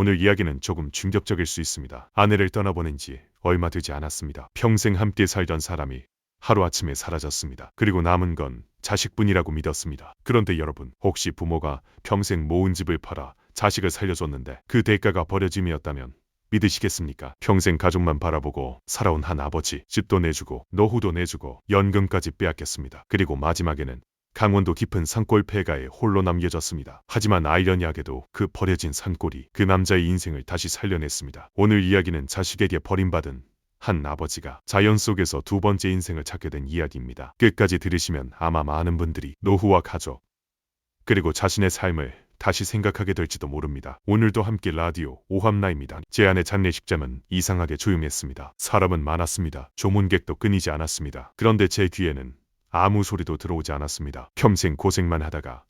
오늘 이야기는 조금 충격적일 수 있습니다. 아내를 떠나보낸 지 얼마 되지 않았습니다. 평생 함께 살던 사람이 하루아침에 사라졌습니다. 그리고 남은 건 자식뿐이라고 믿었습니다. 그런데 여러분, 혹시 부모가 평생 모은 집을 팔아 자식을 살려줬는데 그 대가가 버려짐이었다면 믿으시겠습니까? 평생 가족만 바라보고 살아온 한 아버지, 집도 내주고 노후도 내주고 연금까지 빼앗겼습니다. 그리고 마지막에는 강원도 깊은 산골 폐가에 홀로 남겨졌습니다. 하지만 아이러니하게도 그 버려진 산골이 그 남자의 인생을 다시 살려냈습니다. 오늘 이야기는 자식에게 버림받은 한 아버지가 자연 속에서 두 번째 인생을 찾게 된 이야기입니다. 끝까지 들으시면 아마 많은 분들이 노후와 가족, 그리고 자신의 삶을 다시 생각하게 될지도 모릅니다. 오늘도 함께 라디오 오합나입니다. 제 아내 장례식장은 이상하게 조용했습니다. 사람은 많았습니다. 조문객도 끊이지 않았습니다. 그런데 제 귀에는 아무 소리도 들어오지 않았습니다. 평생 고생만 하다가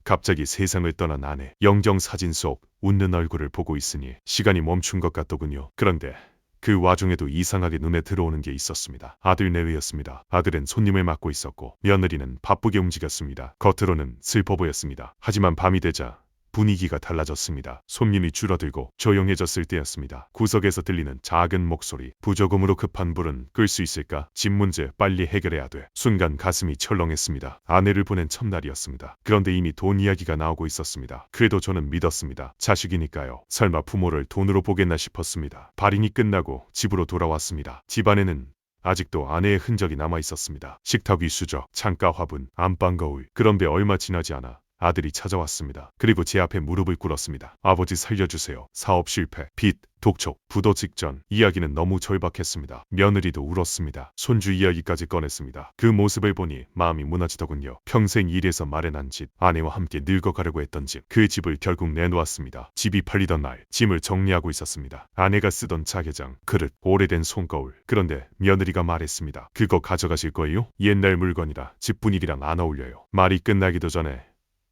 갑자기 세상을 떠난 아내, 영정사진 속 웃는 얼굴을 보고 있으니 시간이 멈춘 것 같더군요. 그런데 그 와중에도 이상하게 눈에 들어오는 게 있었습니다. 아들 내외였습니다. 아들은 손님을 맡고 있었고 며느리는 바쁘게 움직였습니다. 겉으로는 슬퍼 보였습니다. 하지만 밤이 되자 분위기가 달라졌습니다. 손님이 줄어들고 조용해졌을 때였습니다. 구석에서 들리는 작은 목소리. 부조금으로 급한 불은 끌 수 있을까? 집 문제 빨리 해결해야 돼. 순간 가슴이 철렁했습니다. 아내를 보낸 첫날이었습니다. 그런데 이미 돈 이야기가 나오고 있었습니다. 그래도 저는 믿었습니다. 자식이니까요. 설마 부모를 돈으로 보겠나 싶었습니다. 발인이 끝나고 집으로 돌아왔습니다. 집안에는 아직도 아내의 흔적이 남아 있었습니다. 식탁 위 수저, 창가 화분, 안방 거울. 그런데 얼마 지나지 않아 아들이 찾아왔습니다. 그리고 제 앞에 무릎을 꿇었습니다. 아버지 살려주세요. 사업 실패, 빚, 독촉, 부도 직전. 이야기는 너무 절박했습니다. 며느리도 울었습니다. 손주 이야기까지 꺼냈습니다. 그 모습을 보니 마음이 무너지더군요. 평생 일해서 마련한 집, 아내와 함께 늙어가려고 했던 집, 그 집을 결국 내놓았습니다. 집이 팔리던 날 짐을 정리하고 있었습니다. 아내가 쓰던 자개장, 그릇, 오래된 손거울. 그런데 며느리가 말했습니다. 그거 가져가실 거예요? 옛날 물건이라 집 분위기랑 안 어울려요. 말이 끝나기도 전에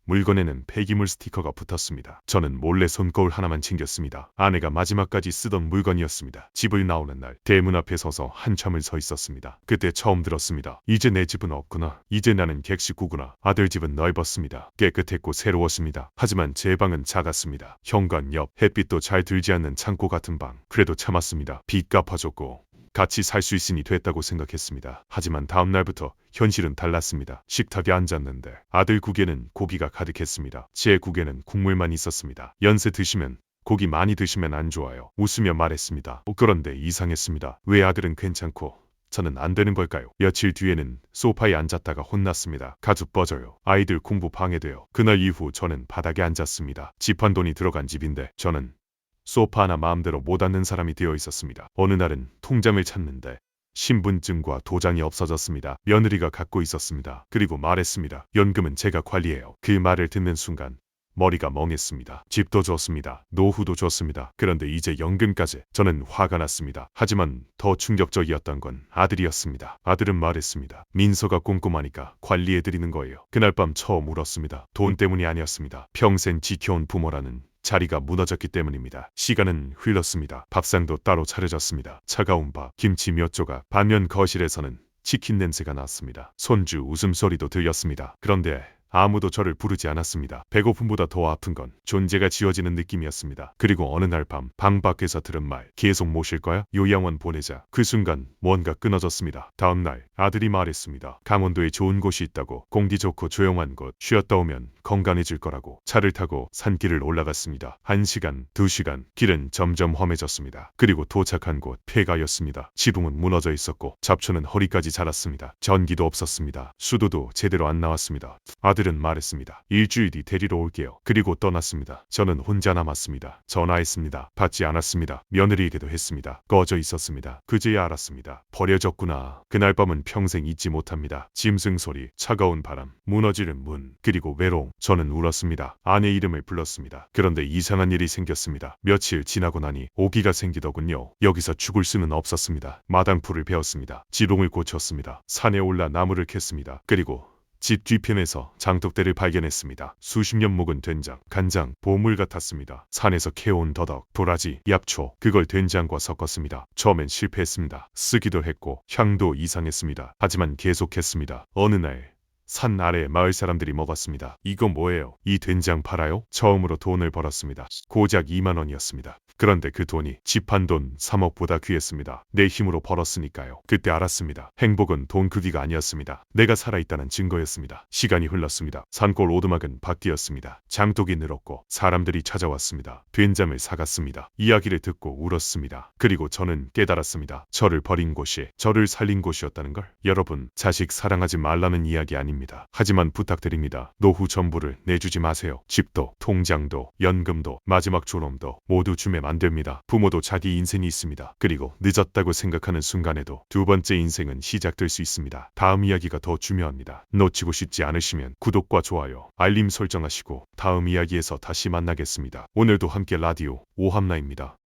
물건에는 폐기물 스티커가 붙었습니다. 저는 몰래 손거울 하나만 챙겼습니다. 아내가 마지막까지 쓰던 물건이었습니다. 집을 나오는 날 대문 앞에 서서 한참을 서 있었습니다. 그때 처음 들었습니다. 이제 내 집은 없구나. 이제 나는 객식구구나. 아들 집은 넓었습니다. 깨끗했고 새로웠습니다. 하지만 제 방은 작았습니다. 현관 옆, 햇빛도 잘 들지 않는 창고 같은 방. 그래도 참았습니다. 빚 갚아줬고 같이 살 수 있으니 됐다고 생각했습니다. 하지만 다음 날부터 현실은 달랐습니다. 식탁에 앉았는데 아들 국에는 고기가 가득했습니다. 제 국에는 국물만 있었습니다. 연세 드시면 고기 많이 드시면 안 좋아요. 웃으며 말했습니다. 그런데 이상했습니다. 왜 아들은 괜찮고 저는 안 되는 걸까요? 며칠 뒤에는 소파에 앉았다가 혼났습니다. 가죽 뻗어요. 아이들 공부 방해돼요. 그날 이후 저는 바닥에 앉았습니다. 집 한 돈이 들어간 집인데 저는 소파 하나 마음대로 못 앉는 사람이 되어 있었습니다. 어느 날은 통장을 찾는데 신분증과 도장이 없어졌습니다. 며느리가 갖고 있었습니다. 그리고 말했습니다. 연금은 제가 관리해요. 그 말을 듣는 순간 머리가 멍했습니다. 집도 줬습니다. 노후도 줬습니다. 그런데 이제 연금까지. 저는 화가 났습니다. 하지만 더 충격적이었던 건 아들이었습니다. 아들은 말했습니다. 민서가 꼼꼼하니까 관리해드리는 거예요. 그날 밤 처음 울었습니다. 돈 때문이 아니었습니다. 평생 지켜온 부모라는 자리가 무너졌기 때문입니다. 시간은 흘렀습니다. 밥상도 따로 차려졌습니다. 차가운 밥, 김치 몇 조각. 반면 거실에서는 치킨 냄새가 났습니다. 손주 웃음소리도 들렸습니다. 그런데 아무도 저를 부르지 않았습니다. 배고픔보다 더 아픈 건 존재가 지워지는 느낌이었습니다. 그리고 어느 날 밤 방 밖에서 들은 말, 계속 모실 거야? 요양원 보내자. 그 순간 뭔가 끊어졌습니다. 다음 날 아들이 말했습니다. 강원도에 좋은 곳이 있다고. 공기 좋고 조용한 곳. 쉬었다 오면 건강해질 거라고. 차를 타고 산길을 올라갔습니다. 1시간, 2시간. 길은 점점 험해졌습니다. 그리고 도착한 곳 폐가였습니다. 지붕은 무너져 있었고 잡초는 허리까지 자랐습니다. 전기도 없었습니다. 수도도 제대로 안 나왔습니다. 아들은 말했습니다. 일주일 뒤 데리러 올게요. 그리고 떠났습니다. 저는 혼자 남았습니다. 전화했습니다. 받지 않았습니다. 며느리에게도 했습니다. 꺼져 있었습니다. 그제야 알았습니다. 버려졌구나. 그날 밤은 평생 잊지 못합니다. 짐승 소리, 차가운 바람, 무너지는 문, 그리고 외로움. 저는 울었습니다. 아내 이름을 불렀습니다. 그런데 이상한 일이 생겼습니다. 며칠 지나고 나니 오기가 생기더군요. 여기서 죽을 수는 없었습니다. 마당풀을 베었습니다. 지붕을 고쳤습니다. 산에 올라 나무를 캤습니다. 그리고 집 뒤편에서 장독대를 발견했습니다. 수십 년 묵은 된장, 간장, 보물 같았습니다. 산에서 캐온 더덕, 도라지, 얍초, 그걸 된장과 섞었습니다. 처음엔 실패했습니다. 쓰기도 했고 향도 이상했습니다. 하지만 계속했습니다. 어느 날 산 아래 마을 사람들이 먹었습니다. 이거 뭐예요? 이 된장 팔아요? 처음으로 돈을 벌었습니다. 고작 2만 원이었습니다. 그런데 그 돈이 집 한 돈 3억보다 귀했습니다. 내 힘으로 벌었으니까요. 그때 알았습니다. 행복은 돈 크기가 아니었습니다. 내가 살아있다는 증거였습니다. 시간이 흘렀습니다. 산골 오두막은 바뀌었습니다. 장독이 늘었고 사람들이 찾아왔습니다. 된장을 사갔습니다. 이야기를 듣고 울었습니다. 그리고 저는 깨달았습니다. 저를 버린 곳이 저를 살린 곳이었다는 걸. 여러분, 자식 사랑하지 말라는 이야기 아닙니다. 하지만 부탁드립니다. 노후 전부를 내주지 마세요. 집도, 통장도, 연금도, 마지막 존엄도 모두 주면 안 됩니다. 부모도 자기 인생이 있습니다. 그리고 늦었다고 생각하는 순간에도 두 번째 인생은 시작될 수 있습니다. 다음 이야기가 더 중요합니다. 놓치고 싶지 않으시면 구독과 좋아요, 알림 설정하시고 다음 이야기에서 다시 만나겠습니다. 오늘도 함께 라디오 오함나입니다.